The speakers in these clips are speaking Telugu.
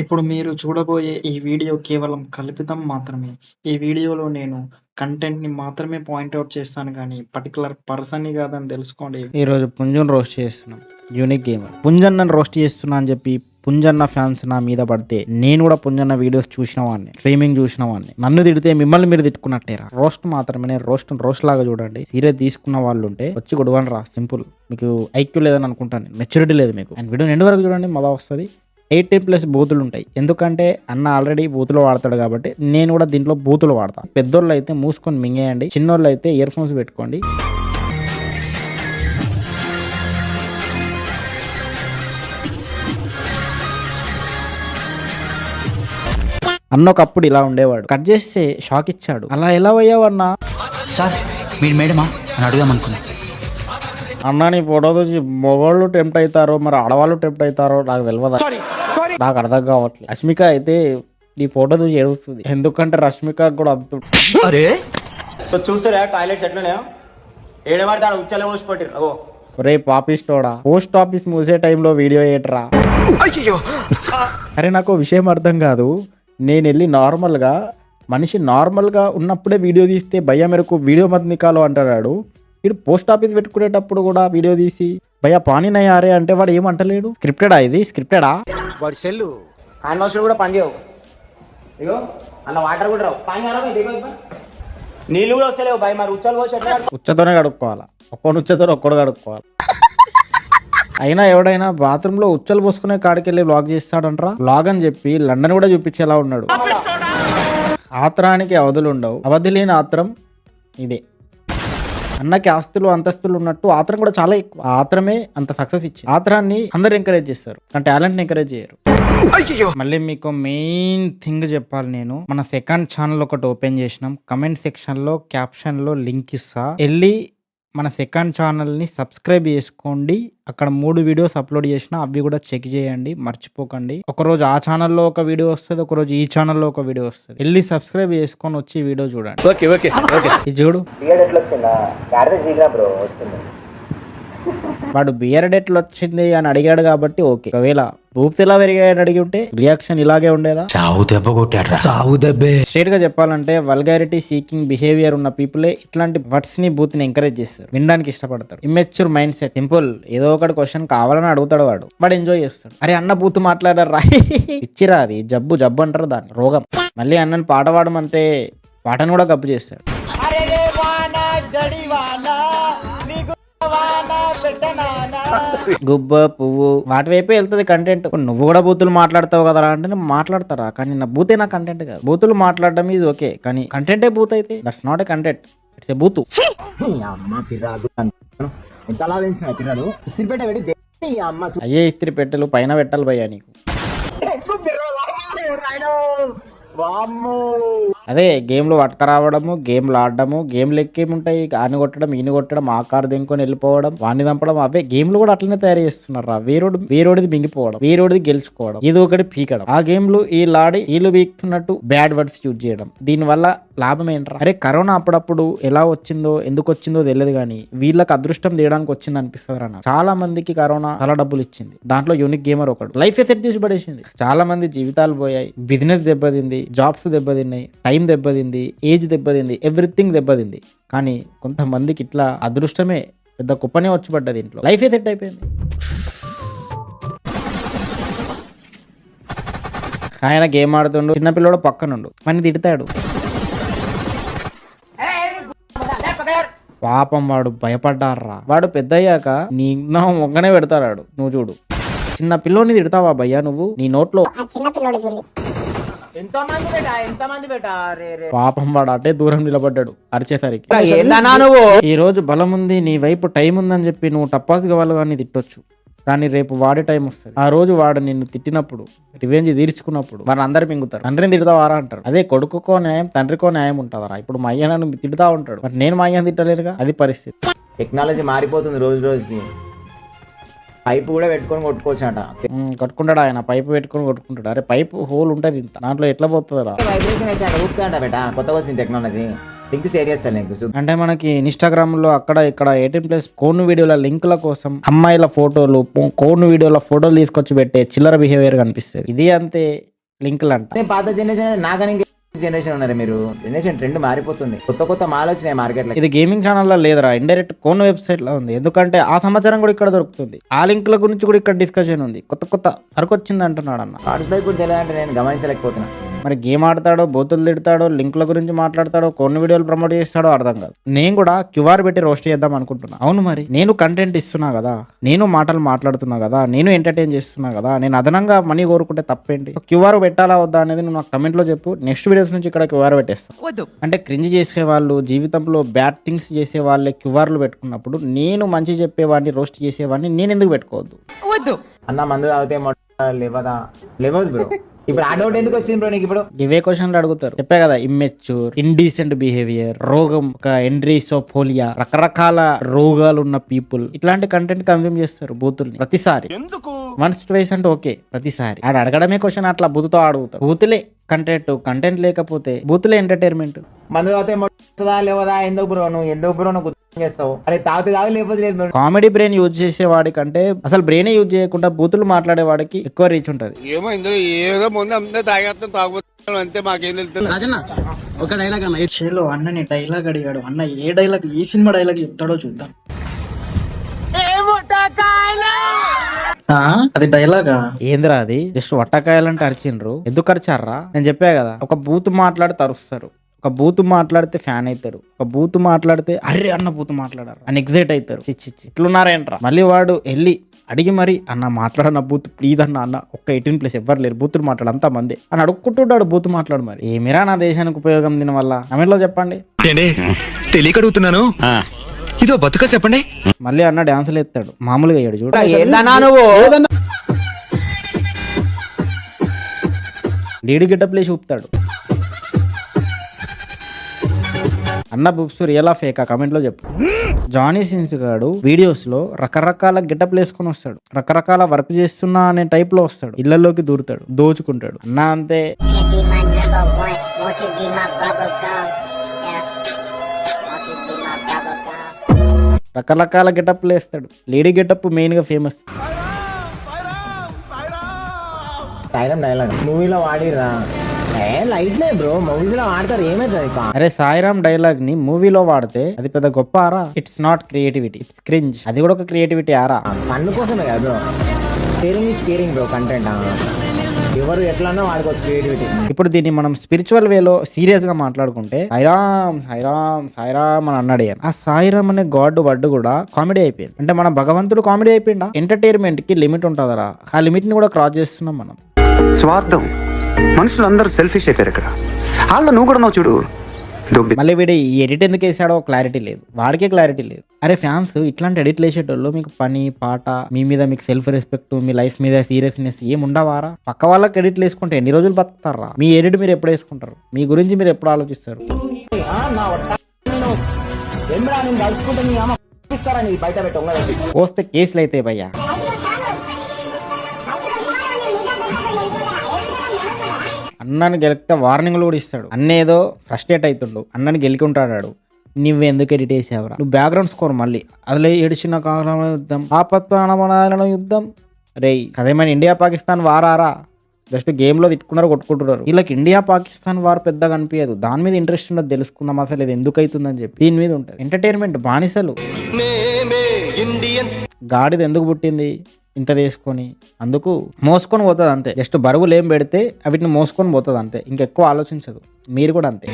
ఇప్పుడు మీరు చూడబోయే ఈ వీడియో కేవలం కల్పితం మాత్రమే. ఈ వీడియోలో నేను కంటెంట్‌ని మాత్రమే పాయింట్ ఔట్ చేస్తాను గానీ, పర్టిక్యులర్ పర్సన్‌ని గాదని తెలుసుకోండి. ఈరోజు పుంజుని రోస్ట్ చేస్తున్నాం. యూనిక్ గేమర్ పుంజన్నని రోస్ట్ చేస్తున్నా అని చెప్పి పుంజన్న ఫ్యాన్స్ నా మీద పడితే నేను కూడా పుంజన్న వీడియోస్ చూసిన వాడిని, స్ట్రీమింగ్ చూసిన వాడిని. నన్ను తిడితే మిమ్మల్ని మీరు తిట్టుకున్నట్టేరా. రోస్ట్ మాత్రమే, నేను రోస్ట్ లాగా చూడండి. సీరియస్ తీసుకున్న వాళ్ళు ఉంటే వచ్చి కొడవని రా, సింపుల్. మీకు ఐక్యూ లేదని అనుకుంటాను, మెచ్యూరిటీ లేదు మీకు. అండ్ వీడియో ఎండ్ వరకు చూడండి, మళ్ళీ వస్తుంది. 18+ బూతులు ఉంటాయి. ఎందుకంటే అన్న ఆల్రెడీ బూతులు వాడతాడు కాబట్టి నేను కూడా దీంట్లో బూతులు వాడతా. పెద్దోళ్ళు అయితే మూసుకొని మింగేయండి, చిన్నోళ్ళు అయితే ఇయర్ ఫోన్స్ పెట్టుకోండి. అన్న ఒకప్పుడు ఇలా ఉండేవాడు, కట్ చేస్తే షాక్ ఇచ్చాడు. అలా ఎలా అయ్యావు అన్నా? సార్ మీరు మేడమా అని అడుగుదాం అనుకున్నా. అన్న నీ ఫోటో చూసి మగవాళ్ళు టెంప్ట్ అవుతారో మరి ఆడవాళ్ళు టెంప్ట్ అవుతారో నాకు తెలియదు, నాకు అర్థం కావట్లేదు. రష్మిక అయితే నీ ఫోటో చూసి ఏడుస్తుంది, ఎందుకంటే రష్మిక కూడా అంత. అరే సో చూస్తారా టాయిలెట్స్ ఎట్లున్నాయో ఏడబడతాడు ఉచ్చలే పోసిపోయారు. రే పాపిస్టోడా, పోస్ట్ ఆఫీస్ మూసే టైంలో వీడియో ఏట్రా. అరే నాకు విషయం అర్థం కాదు. నేను వెళ్ళి మనిషి నార్మల్గా ఉన్నప్పుడే వీడియో తీస్తే భయ్య మేరకు వీడియో మత్ నికాలో అంటాడు. వీడు పోస్ట్ ఆఫీస్ పెట్టుకునేటప్పుడు కూడా వీడియో తీసి భయ్య పానీ నయ్యారే అంటే వాడు ఏమంటలేడు. స్క్రిప్టెడా ఇది? స్క్రిప్టెడా? వాడి సెల్లు హ్యాండ్ వాష్లు కూడా పనిచేయవు. ఇగో అలా వాటర్ కూడా రావు. పని నీళ్ళు కూడా వస్తలేవు భయ. మరి ఉచ్చలు పోసి ఎట్లా ఉచ్చతోనే కడుక్కోవాలా, ఒక్కడు ఉచ్చతో ఒక్కడు కడుక్కోవాలి. అయినా ఎవడైనా బాత్రూంలో ఉచ్చలు పోసుకునే కాడికి వెళ్ళి వ్లాగ్ చేస్తాడంటరా. వ్లాగ్ అని చెప్పి లండన్ కూడా చూపించేలా ఉన్నాడు. ఆత్రానికి అవధులు ఉండవు, అవధి లేని ఆత్రం ఇదే. అన్నకి ఆస్తులు అంతస్తులు ఉన్నట్టు ఆత్రం కూడా చాలా ఎక్కువ. ఆత్రమే అంత సక్సెస్ ఇచ్చింది. ఆత్రాన్ని అందరు ఎంకరేజ్ చేస్తారు, కానీ టాలెంట్ని ఎంకరేజ్ చేయరు. మళ్ళీ మీకు మెయిన్ థింగ్ చెప్పాలి. నేను మన సెకండ్ ఛానల్ ఒకటి ఓపెన్ చేసినాం. కమెంట్ సెక్షన్లో క్యాప్షన్లో లింక్ ఇస్తా, వెళ్ళి మన సెకండ్ ఛానల్ని సబ్స్క్రైబ్ చేసుకోండి. అక్కడ 3 వీడియోస్ అప్లోడ్ చేసిన, అవి కూడా చెక్ చేయండి, మర్చిపోకండి. ఒకరోజు ఆ ఛానల్లో ఒక వీడియో వస్తుంది, ఒకరోజు ఈ ఛానల్లో ఒక వీడియో వస్తుంది. వెళ్ళి సబ్స్క్రైబ్ చేసుకొని వచ్చి వీడియో చూడండి. ఇది చూడు, వాడు బియర్డ్ ఎట్లా వచ్చింది అని అడిగాడు కాబట్టి ఓకే. ఒకవేళ బూప్స్ ఎలా పెరిగాయని అడిగి ఉంటే రియాక్షన్ ఇలాగే ఉండేదా? చావు దెబ్బ కొట్టాడ్రా. చావు దెబ్బే. స్ట్రేట్ గా చెప్పాలంటే వల్గారిటీ సీకింగ్ బిహేవియర్ ఉన్న పీపులే ఇట్లాంటి వర్డ్స్ ని బూత్ ని ఎంకరేజ్ చేస్తారు, వినడానికి ఇష్టపడతారు. Immature mind set. సింపుల్, ఏదో ఒకటి క్వశ్చన్ కావాలని అడుగుతాడు వాడు ఎంజాయ్ చేస్తాడు. అరే అన్న బూత్ మాట్లాడారా, ఇచ్చిరా, అది జబ్బు అంటారు దాన్ని, రోగం. మళ్ళీ అన్నని పాట పాడమంటే పాటను కూడా గబ్బు చేస్తాడు. గుబ్బ పువ్వు వాటి వైపే వెళ్తుంది కంటెంట్. నువ్వు కూడా బూతులు మాట్లాడతావు కదరా అంటే నేను మాట్లాడతారా, కానీ నా బూతే నా కంటెంట్ కాదు. బూతులు మాట్లాడడం ఈజ్ ఓకే, కానీ కంటెంటే బూత్ అయితే that's not a content, it's a బూతు. అయ్యే ఇస్త్రీ పెట్టెలు పైన పెట్టాలి భయ్యా నీకు. అదే గేమ్లు పట్టుకరావడము, గేమ్లు ఆడడము, గేమ్లు ఎక్కేముంటాయి, ఆని కొట్టడం, ఈని కొట్టడం, ఆ కారు దింకొని వెళ్ళిపోవడం, వాడిని చంపడం. అవే గేమ్లు కూడా అట్లనే తయారు చేస్తున్నారు రా. వేరోడిది మింగిపోవడం, వేరోడిది గెలుచుకోవడం, ఇది ఒకటి పీకడం. ఆ గేమ్లు వీళ్ళు వీక్తున్నట్టు బ్యాడ్ వర్డ్స్ యూజ్ చేయడం. దీనివల్ల లాభం ఏంట్రా? అరే కరోనా అప్పుడప్పుడు ఎలా వచ్చిందో ఎందుకు వచ్చిందో తెలియదు, కానీ వీళ్ళకి అదృష్టం తీయడానికి వచ్చింది అనిపిస్తుంది రా. చాలా మందికి కరోనా చాలా డబ్బులు ఇచ్చింది, దాంట్లో యూనిక్ గేమర్ ఒకడు. లైఫ్ సెట్ చేసి పడేసింది. చాలా మంది జీవితాలు పోయాయి, బిజినెస్ దెబ్బతింది, జాబ్స్ దెబ్బతిన్నాయి, టైం దెబ్బతింది, ఏజ్ దెబ్బతింది, ఎవ్రీథింగ్ దెబ్బతింది. కానీ కొంతమందికి ఇట్లా అదృష్టమే పెద్ద కుప్పనే వచ్చి పడ్డది, ఇంట్లో లైఫే సెట్ అయిపోయింది. ఆయన గేమ్ ఆడుతుండు, చిన్నపిల్లడు పక్కనుండు, మన తిడతాడు. పాపం వాడు భయపడ్డారా. వాడు పెద్దయ్యాక నీ మొగ్గనే పెడతాడు. నువ్వు చూడు, చిన్న పిల్లోని తిడతావా భయ్యా నువ్వు? నీ నోట్లో పాపం వాడు అటే దూరం నిలబడ్డాడు అరిచేసరికి. ఈ రోజు బలం ఉంది, నీ వైపు టైం ఉందని చెప్పి నువ్వు టప్పాసుగా వాళ్ళు కానీ తిట్టొచ్చు, కానీ రేపు వాడే టైం వస్తుంది. ఆ రోజు వాడు నిన్ను తిట్టినప్పుడు, రివెంజ్ తీర్చుకున్నప్పుడు వాడు అందరు మింగుతారు. తండ్రిని తిడతావారా అంటారు. అదే కొడుకుకో న్యాయం, తండ్రికో న్యాయం ఉంటుందా? ఇప్పుడు మా అయ్య నన్ను తిడతా ఉంటాడు, మరి నేను మా అయ్యను తిట్టలేదుగా. అది పరిస్థితి. టెక్నాలజీ మారిపోతుంది రోజు రోజుకి. పైపు కూడా పెట్టుకొని కొట్టుకోవచ్చట. కట్టుకుంటాడు ఆయన, పైపు పెట్టుకొని కొట్టుకుంటాడు. అరే పైపు హోల్ ఉంటుంది ఇంత, దాంట్లో ఎట్లా పోతుందా? వైబ్రేషన్ అయితే ఊపుతాడ బేట, కొత్తగా వచ్చింది టెక్నాలజీ. లింక్ షేర్ చేస్తాను నీకు చూడు. అంటే మనకి ఇన్స్టాగ్రామ్ లో అక్కడ ఇక్కడ 18+ కోన్ వీడియోల లింకుల కోసం అమ్మాయిల ఫోటోలు కోన్ వీడియోల ఫోటోలు తీసుకొచ్చి పెట్టే చిల్లర బిహేవియర్ కనిపిస్తుంది. ఇది అంతే లింకులు అంట. నేను పాత జనరేషన్ నాకని జనరేషన్ ఉన్నారు మీరు. జనరేషన్ ట్రెండ్ మారిపోతుంది, కొత్త కొత్త మాల్ వచ్చినాయి మార్కెట్ లో. ఇది గేమింగ్ ఛానల్లో లేదురా, ఇండైరెక్ట్ కోన్ వెబ్సైట్ లో ఉంది. ఎందుకంటే ఆ సమాచారం కూడా ఇక్కడ దొరుకుతుంది, ఆ లింకుల గురించి కూడా ఇక్కడ డిస్కషన్ ఉంది. కొత్త కొత్త సరుకు వచ్చింది అంటున్నాడు అన్న. వాటిపై కూడా తెలియాలంటే నేను గమనించలేకపోతున్నా. మరి గేమ్ ఆడతాడో, బోతులు తిడతాడో, లింకుల గురించి మాట్లాడతాడో, కొన్ని వీడియోలు ప్రమోట్ చేస్తాడో అర్థం కాదు. నేను కూడా క్యూఆర్ పెట్టి రోస్ట్ చేద్దాం అనుకుంటున్నా. అవును మరి నేను కంటెంట్ ఇస్తున్నా కదా, నేను మాటలు మాట్లాడుతున్నా కదా, నేను ఎంటర్టైన్ చేస్తున్నా కదా, నేను అదనంగా మనీ కోరుకుంటే తప్పేంటి? క్యూఆర్ పెట్టాలా వద్దా అనేది నువ్వు నాకు కమెంట్ లో చెప్పు. నెక్స్ట్ వీడియోస్ నుంచి ఇక్కడ క్యూఆర్ పెట్టేస్తాను. అంటే క్రింజ్ చేసే వాళ్ళు, జీవితంలో బ్యాడ్ థింగ్స్ చేసే వాళ్ళే క్యూఆర్లు పెట్టుకున్నప్పుడు నేను మంచి చెప్పేవాడిని, రోస్ట్ చేసేవాడిని నేను ఎందుకు పెట్టుకోవద్దు? అన్న మందు తాగితే లేవదు బ్రో. ఇప్పుడు ఆ డౌట్ ఎందుకు వచ్చింది బ్రో నీకు? ఇప్పుడు ఇవే క్వశ్చన్లు అడుగుతారు. చెప్పే కదా, ఇమ్మెచ్యూర్, ఇండీసెంట్ బిహేవియర్, రోగం, ఒక ఎండ్రీసోఫోలియా, రకరకాల రోగాలు ఉన్న పీపుల్ ఇట్లాంటి కంటెంట్ కన్జ్యూమ్ చేస్తారు బూతుల్ని ప్రతిసారి. వన్స్ ట్వైస్ అంటే ఓకే, ప్రతిసారి ఆడ అడగడమే క్వశ్చన్ అట్లా బూతుతో అడుగుతారు. బూతులే కంటెంట్ లేకపోతే బూతులే ఎంటర్టైన్మెంట్. మందు తాగితే మొట్టదా లేవదా? ఎందుకు బ్రో నువ్వు చేస్తావు? అరే తాగితే తాగి లేకపోతే లేదు. కామెడీ బ్రెయిన్ యూజ్ చేసేవాడి కంటే అసలు బ్రెయిన్ యూజ్ చేయకుండా బూతులు మాట్లాడేవాడికి ఎక్కువ రీచ్ ఉంటది. ఏమో ఇందులో ఏదో ముందు అంతా తాగేస్తాం, తాగుతాం అంతే, మాకేం తెలుస్తుంది. ఒక డైలాగ్ అన్న చేలో అన్నని డైలాగ్ అడిగాడు. అన్న ఏ డైలాగ్, ఈ సినిమా డైలాగ్ చెప్తాడో చూద్దాం. అది డైలాగా? ఏందిరా అది? జస్ట్ వట్టకాయలంటే అరిచిండ్రు. ఎందుకు అరిచారా? నేను చెప్పా కదా, ఒక బూత్ మాట్లాడితే అరుస్తారు, ఒక బూత్ మాట్లాడితే ఫ్యాన్ అవుతారు, ఒక బూత్ మాట్లాడితే అరే అన్న బూత్ మాట్లాడారు అని ఎగ్జైట్ అవుతారు. చిచ్చి ఇట్లున్నారేంట్రా? మళ్ళీ వాడు వెళ్ళి అడిగి మరి అన్న మాట్లాడన్న బూత్ ప్లీజ్ అన్న ఒక్క 18+ ఎవ్వరు లేరు, బూతులు మాట్లాడు అంతా మంది అని అడుక్కుంటున్నాడు. బూత్ మాట్లాడు మరి. ఏమిరా నా దేశానికి ఉపయోగం దీని వల్ల? కమెంట్లో చెప్పండి. తెలియక అడుగుతున్నాను, ఇదో బతుక చెప్పండి. మళ్ళీ అన్న డాన్సులు ఎత్తాడు, మామూలుగా అయ్యాడు చూడు. డీడీ గెటప్ లేసి ఊపుతాడు. అన్న books real of fake? Comment లో చెప్పు. జానీ సిన్స్ గాడు వీడియోస్ లో రకరకాల గెటప్ వేసుకొని వస్తాడు, రకరకాల వర్క్ చేస్తున్నా అనే టైప్ లో వస్తాడు, ఇళ్లలోకి దూరుతాడు, దోచుకుంటాడు. అన్న అంతే. రకరకాల గెటప్లు వేస్తాడు. లేడీ గెటప్ మెయిన్ గా ఫేమస్. మూవీలో వాడిరా లైట్ లే బ్రో, మూవీలో వాడతారు ఏమైతుంది? అరే సాయిరామ్ డైలాగ్ ని మూవీలో వాడితే అది పెద్ద గొప్ప ఆరా? It's not creativity, it's cringe. అది కూడా ఒక క్రియేటివిటీ ఆరా? ఫన్ కోసమే కదా bro. Caring is caring bro. Content ఎవరు ఎట్లన్నా వాడుకోవచ్చు క్రియేటివిటీ. ఇప్పుడు దీన్ని మనం స్పిరిచువల్ వేలో సీరియస్ గా మాట్లాడుకుంటే సాయిరామ్ సాయిరామ్ సాయిరామ్ అని అన్నాడు. ఆ సాయిరామ్ అనే గాడ్ వర్డ్ కూడా కామెడీ అయిపోయింది. అంటే మన భగవంతుడు కామెడీ అయిపోయిందా? ఎంటర్టైన్మెంట్ కి లిమిట్ ఉంటుందరా, ఆ లిమిట్ ని కూడా క్రాస్ చేస్తున్నాం మనం. స్వార్థం, మనుషులు అందరూ సెల్ఫిష్ అయిపోయారు ఇక్కడ. వాళ్ళు నువ్వు కూడా చూడు. మళ్ళీ వీడు ఈ ఎడిట్ ఎందుకు వేసాడో క్లారిటీ లేదు, వాడికే క్లారిటీ లేదు. అరే ఫ్యాన్స్, ఇట్లాంటి ఎడిట్లు వేసేటోళ్ళు మీకు పని పాట, మీ మీద మీకు సెల్ఫ్ రెస్పెక్ట్, మీ లైఫ్ మీద సీరియస్నెస్ ఏం ఉండవారా? పక్క వాళ్ళకి ఎడిట్లు వేసుకుంటే ఎన్ని రోజులు బతుకుతారా? మీ ఎడిట్ మీరు ఎప్పుడు వేసుకుంటారు? మీ గురించి మీరు ఎప్పుడు ఆలోచిస్తారు? పోస్తే కేసులు అయితే భయ్యా. అన్నని గెలికితే వార్నింగ్లు కూడా ఇస్తాడు. అన్న ఏదో ఫ్రస్ట్రేట్ అవుతుండు, అన్నని గెలికుంటాడు. నువ్వెందుకు ఎడిట్ వేసావురా? నువ్వు బ్యాక్గ్రౌండ్ స్కోర్ మళ్ళీ అదిలే ఏడిచిన కాలంలో యుద్ధం, ఆపత్తుల యుద్ధం. రే అదేమైనా ఇండియా పాకిస్తాన్ వారారా? జస్ట్ గేమ్లో తిట్టుకున్నారు, కొట్టుకుంటున్నారు. వీళ్ళకి ఇండియా పాకిస్తాన్ వార్ పెద్దగా అనిపించదు. దాని మీద ఇంట్రెస్ట్ ఉండదు, తెలుసుకుందాం అసలు ఇది ఎందుకు అవుతుందని చెప్పి. దీని మీద ఉంటుంది ఎంటర్టైన్మెంట్. బానిసలు గాడిది ఎందుకు పుట్టింది? ఇంత తీసుకొని అందుకు మోసుకొని పోతుంది అంతే. జస్ట్ బరువులు ఏం పెడితే వీటిని మోసుకొని పోతుంది అంతే, ఇంకెక్కువ ఆలోచించదు. మీరు కూడా అంతే.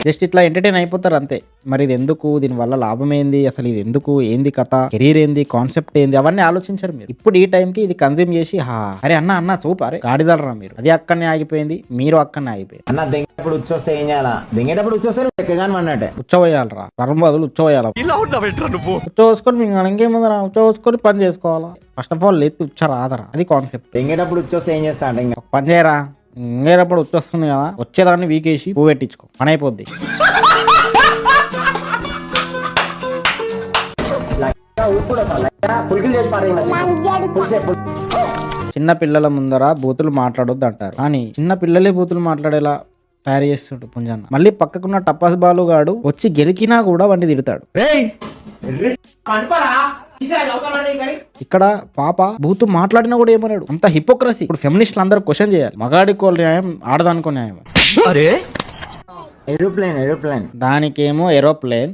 జస్ట్ ఇట్లా ఎంటర్టైన్ అయిపోతారు అంతే. మరి ఇది ఎందుకు? దీనివల్ల లాభం ఏంది? అసలు ఇది ఎందుకు? ఏంది కథ? కెరీర్ ఏంది? కాన్సెప్ట్ ఏంది? అవన్నీ ఆలోచించారు మీరు. ఇప్పుడు ఈ టైంకి ఇది కన్జ్యూమ్ చేసి అరే అన్న సూపర్, అరే గాడిదలరా మీరు. అది అక్కడనే ఆగిపోయింది, మీరు అక్కడనే ఆగిపోయింది. అన్న దెంగేటప్పుడు ఉచ్చొస్తే ఏం చేయాలా? దెంగేటప్పుడు ఉచ్చొస్తే అన్నట్టే ఉచ్చవేయాలరా, పరం బదులు ఉచ్చవేయాల. ఉచ్చవేసుకొని మీకు ఇంకేముందరా, ఉచ్చవేసుకొని పని చేసుకోవాలా. ఫస్ట్ ఆఫ్ ఆల్ లేతి ఉచ్చ రాదరా, అది కాన్సెప్ట్. దెంగేటప్పుడు ఉచ్చొస్తే ఏం చేస్తా అంటే పని చేయరా, ఇంకేటప్పుడు వచ్చేస్తుంది కదా, వచ్చేదాన్ని వీకేసి పువ్వు పెట్టించుకో, పని అయిపోద్ది. పులికిలు చేసి పారేయ్ పులిసే చిన్న పిల్లల ముందర బూతులు మాట్లాడొద్దు అంటారు, కానీ చిన్న పిల్లలే బూతులు మాట్లాడేలా తయారు చేస్తుంటాడు పుంజన్న. మళ్ళీ పక్కకున్న టపాస్ బాలు గాడు వచ్చి గెలికినా కూడా వాడిని తిడతాడు. ఇక్కడ పాప బూతు మాట్లాడినా కూడా ఏమన్నాడు, అంత హిపోక్రసీ. ఇప్పుడు ఫెమినిస్టులు అందరూ క్వశ్చన్ చేయాలి, మగాడికో న్యాయం ఆడదానికో న్యాయం. అరే ఏరోప్లేన్ దానికేమో ఏరోప్లేన్,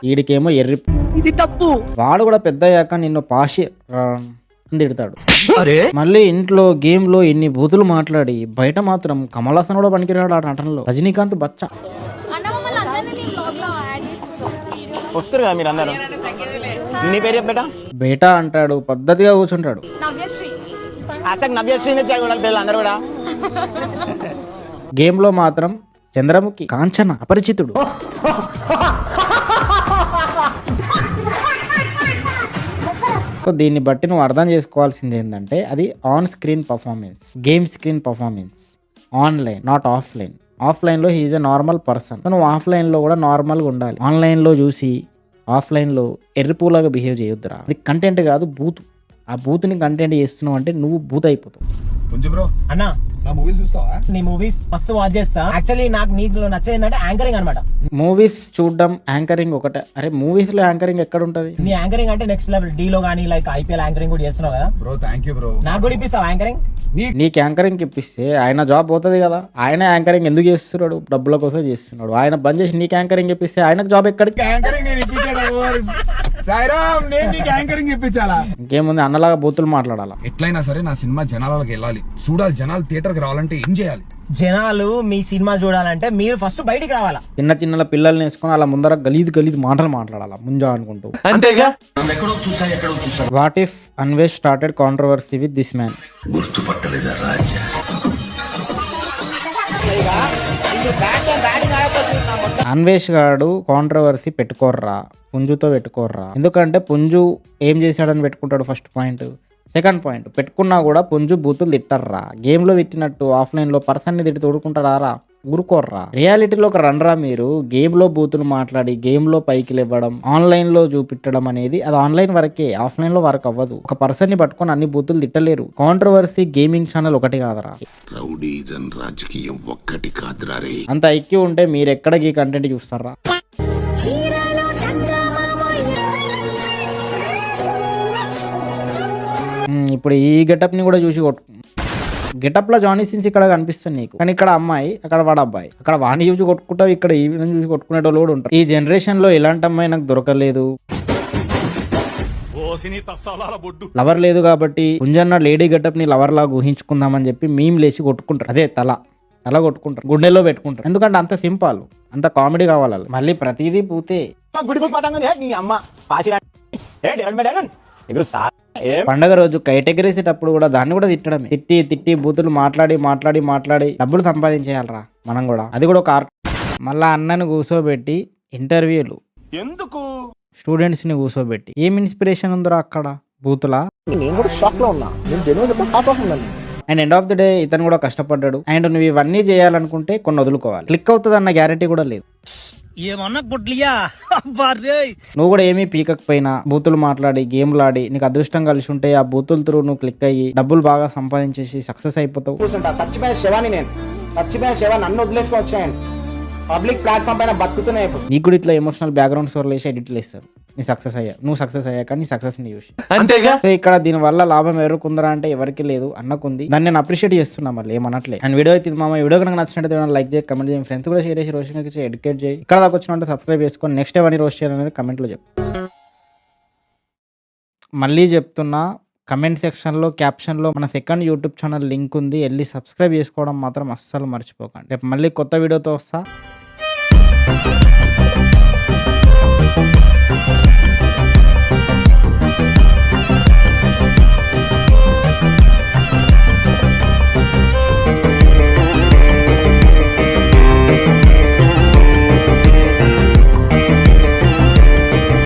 వీడికేమో ఎర్రి. ఇది తప్పు. వాడు కూడా పెద్ద అయ్యాక నిన్ను పాషి అని తిడతాడు. అరే మళ్ళీ ఇంట్లో గేమ్ లో ఎన్ని బూతులు మాట్లాడి బయట మాత్రం కమల్ హాసన్ కూడా పనికిరాడు ఆ నటనలో. రజనీకాంత్ బచ్చా వస్తారు కదా మీరు అందరూ. నీ పేరు చెప్పేట బేటా అంటాడు, పద్ధతిగా కూర్చుంటాడు. నవ్యశ్రీ పిల్లలు అందరూ కూడా. గేమ్ లో మాత్రం చంద్రముఖి, కాంచన, అపరిచితుడు. సో దీన్ని బట్టి నువ్వు అర్థం చేసుకోవాల్సింది ఏంటంటే అది on screen performance, game screen performance, online not offline. ఆఫ్లైన్లో హీఈస్ ఎ నార్మల్ పర్సన్, నువ్వు ఆఫ్లైన్లో కూడా నార్మల్గా ఉండాలి. ఆన్లైన్లో చూసి ఆఫ్లైన్లో ఎర్రిపూలాగా బిహేవ్ చేయొద్దురా. అది కంటెంట్ కాదు, బూత్. ఆ బూత్ని కంటెంట్ చేస్తున్నావు అంటే నువ్వు బూత్ అయిపోతావు. అన్న నా మూవీస్ చూస్తావా? నీ మూవీస్ ఫస్ట్ వాచ్ చేస్తా. యాక్చువల్లీ నాకు నీకు నచ్చేది ఏంటంటే యాంకరింగ్ అనమాట. మూవీస్ చూడడం, యాంకరింగ్ ఒకటే. అరే మూవీస్ లో యాంకరింగ్ ఎక్కడ ఉంటది? నీ యాంకరింగ్ అంటే నెక్స్ట్ లెవెల్. డీ లో గానీ లైక్ ఐపీఎల్ యాంకరింగ్ కూడా చేస్తున్నావు కదా బ్రో. Thank you bro. నాకు కూడా ఇప్పిస్తావు యాంకరింగ్? నీకు యాంకరింగ్ ఇప్పిస్తే ఆయన జాబ్ పోతుంది కదా. ఆయన యాంకరింగ్ ఎందుకు చేస్తున్నాడు? డబ్బుల కోసం చేస్తున్నాడు. ఆయన బంద్ చేసి నీకు యాంకరింగ్ ఇప్పిస్తే ఆయనకు జాబ్ ఎక్కడికి? ఇంకేముంది, అన్నలాగా బూతులు మాట్లాడాలా. ఎట్లయినా సరే నా సినిమా జనాలకు వెళ్ళాలి, చూడాలి. జనాలు థియేటర్కి రావాలంటే ఏం చేయాలి? జనాలు మీ సినిమా చూడాలంటే మీరు ఫస్ట్ బయటికి రావాలా. చిన్న చిన్న పిల్లల్ని వేసుకొని అలా ముందర గలీజ్ మాటలు మాట్లాడాలా ముంజా అనుకుంటూ. అంతేగా. What if Anvesh started controversy with this man? గుర్తుపట్టలేదా రాజా? అన్వేష్ గాడు కాంట్రవర్సీ పెట్టుకోర్రా, పుంజుతో పెట్టుకోర్రా. ఎందుకంటే పుంజు ఏం చేశాడని పెట్టుకుంటాడు ఫస్ట్ పాయింట్. సెకండ్ పాయింట్, పెట్టుకున్నా కూడా పుంజు బూతులు తిట్టర్రా. గేమ్లో తిట్టినట్టు ఆఫ్లైన్లో పర్సన్ని తిట్టి తోడుకుంటారా? ఊరుకోర్రా. రియాలిటీలోకి రండ్రా మీరు. గేమ్లో బూతులు మాట్లాడి గేమ్లో పైకి లేవడం, ఆన్లైన్లో చూపించడం అనేది అది ఆన్లైన్ వరకే, ఆఫ్లైన్లో వర్క్ అవ్వదు. ఒక పర్సన్ని పట్టుకొని అన్ని బూతులు తిట్టలేరు. కాంట్రవర్సీ గేమింగ్ ఛానల్ ఒకటి కాదరా, రాజకీయం ఒక్కటి కాదురా. అంత ఐక్యూ ఉంటే మీరు ఎక్కడ ఈ కంటెంట్ చూస్తారా? ఇప్పుడు ఈ గెటప్ ని కూడా చూసి గెటప్ లో జానీ సిన్స్ ఇక్కడ కనిపిస్తుంది నీకు, కానీ ఇక్కడ అమ్మాయి, అక్కడ వాడు అబ్బాయి. అక్కడ వాడిని చూసి కొట్టుకుంటావు, ఇక్కడ ఈ చూసి కొట్టుకునేటోళ్ళు కూడా ఉంటారు. ఈ జనరేషన్ లో ఇలాంటి అమ్మాయి నాకు దొరకలేదు. లవర్ లేదు కాబట్టి పుంజన్న లేడీ గెటప్ ని లవర్ లాగా ఊహించుకుందామని చెప్పి మీమ్ లేచి కొట్టుకుంటారు. అదే తల కొట్టుకుంటారు, గుండెల్లో పెట్టుకుంటారు. ఎందుకంటే అంత సింపుల్, అంత కామెడీ కావాలి. మళ్ళీ ప్రతిదీ పూతే పండగ రోజు కైట్ ఎగరేసేటప్పుడు కూడా దాన్ని కూడా తిట్టడమే. తిట్టి బూతులు మాట్లాడి డబ్బులు సంపాదించేయాలరా మనం కూడా. అది కూడా ఒక ఆర్ట్. మళ్ళా అన్నను కూర్చోబెట్టి ఇంటర్వ్యూలు ఎందుకు, స్టూడెంట్స్ ని కూర్చోబెట్టి ఏం ఇన్స్పిరేషన్ ఉందిరా అక్కడ బూతులా? And end of the day ఇతను కూడా కష్టపడ్డాడు. అండ్ నువ్వు ఇవన్నీ చేయాలనుకుంటే కొన్ని వదులుకోవాలి. క్లిక్ అవుతుంది అన్న గ్యారంటీ కూడా లేదు. నువ్వు కూడా ఏమీ పీకకపోయినా బూతులు మాట్లాడి గేమ్లు ఆడి నీకు అదృష్టం కలిసి ఉంటే ఆ బూతుల త్రూ నువ్వు క్లిక్ అయ్యి డబ్బులు బాగా సంపాదించేసి సక్సెస్ అయిపోతావు. చచ్చిపోయిన శవాన్ని నన్ను వదిలేసుకొని వచ్చాయండి. పబ్లిక్ ప్లాట్ఫామ్ పైన బతుకుతున్నాయి. నీకు కూడా ఇట్లా ఎమోషనల్ బ్యాక్గ్రౌండ్ స్టోరీలు వేసి ఎడిట్లు వేస్తారు. నువ్వు సక్సెస్ అయ్యాక నీ సక్సెస్ ని చూసి. అంతేగా. సో ఇక్కడ దీని వల్ల లాభం ఎవరుకుందరా అంటే ఎవరికి లేదు, అన్నకుంది. దాన్ని నేను అప్రిషియేట్ చేస్తున్నా, మళ్ళీ ఏమనట్లే. అండ్ వీడియో అయితే మా వీడియో కనుక నచ్చినట్టు లైక్ చేయి, కమెంట్ చేయండి, ఫ్రెండ్స్ కూడా షేర్ చేసి రోషన్ ఎడ్యుకేట్ చేయి. ఇక్కడ దాకా వచ్చినట్టు సబ్స్క్రైబ్ చేసుకొని నెక్స్ట్ ఎవరిని రోస్ట్ చేయాలనేది కమెంట్లో చెప్పు. మళ్ళీ చెప్తున్నా, కమెంట్ సెక్షన్లో క్యాప్షన్లో మన సెకండ్ యూట్యూబ్ ఛానల్ లింక్ ఉంది, వెళ్ళి సబ్స్క్రైబ్ చేసుకోవడం మాత్రం అస్సలు మర్చిపోకండి. రేపు మళ్ళీ కొత్త వీడియోతో వస్తా.